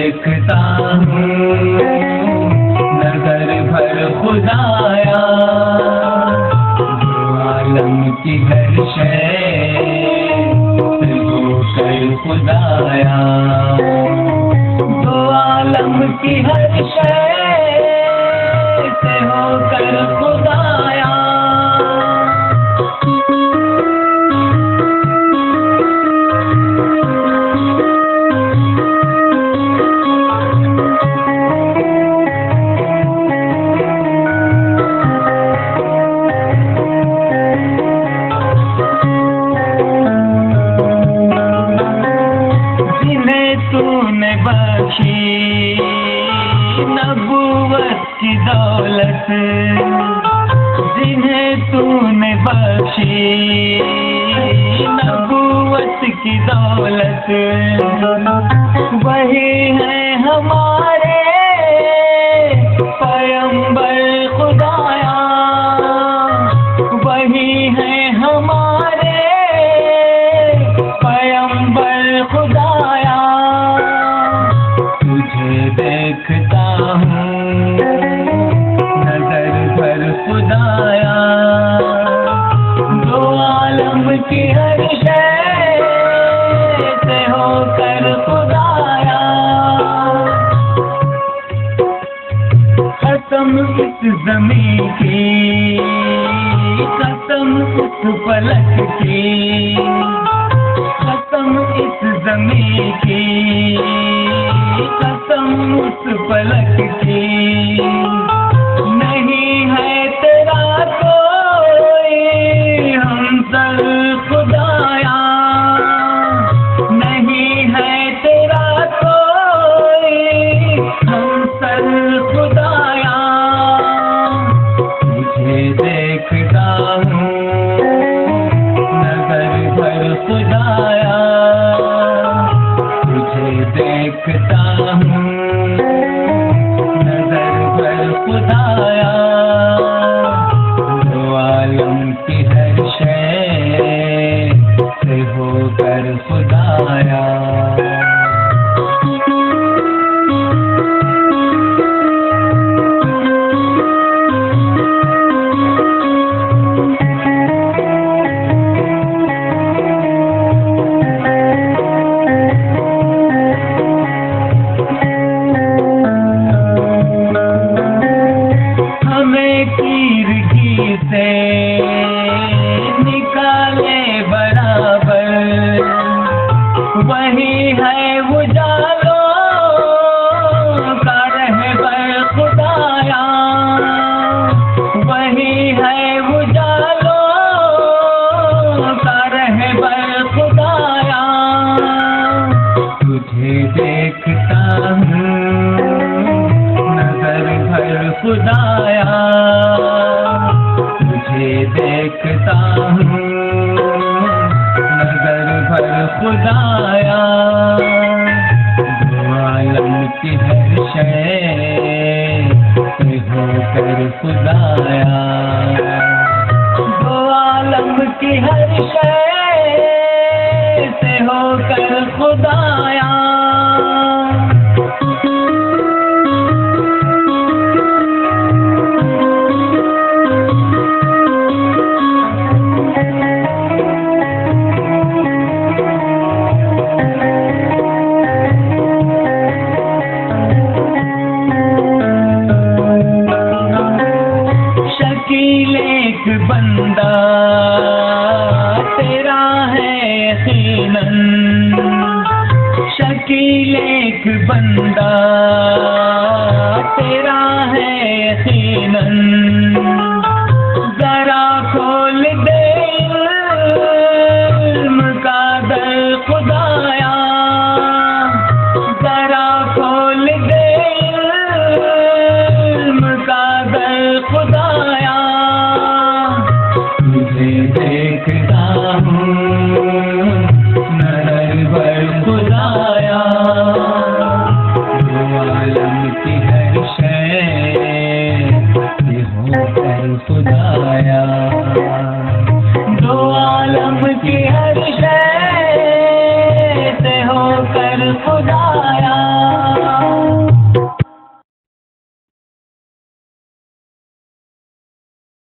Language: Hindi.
देखता हूँ नजर भर खुदाया, जो आलम की हर शय से होकर खुदाया, जो आलम की हर शय से होकर खुदाया। तूने बख्शी नबूवत की दौलत, जिन्हें तूने बख्शी नबूवत की दौलत, वही है हमारे पैगंबर खुदाया, वही है हमारे पैगंबर खुदाया। तुझे देखता हूँ नजर भर खुदाया, जो आलम की हर शय से होकर खुदाया। कसम इस ज़मीं की, कसम उस फलक की, कसम इस ज़मीं की, कसम उस फलक की, नहीं है तेरा कोई हमसर खुदाया, नहीं है तेरा कोई हमसर खुदाया। तुझे देखता हूँ नजर भर खुदाया, तुझे देखता हूँ नजर भर खुदाया, जो आलम की हर शय से होकर खुदाया। से निकाले बराबर, वही है उजालों का रहबर खुदाया, वही है उजालों का रहबर खुदाया। तुझे देखता हूँ नजर भर खुदाया, तुझे देखता हूँ नजर भर खुदाया, जो आलम की हर शय से होकर खुदाया, जो आलम की हर शय से होकर खुदाया। एक बंदा तेरा है यकीनन, शकील एक बंदा तेरा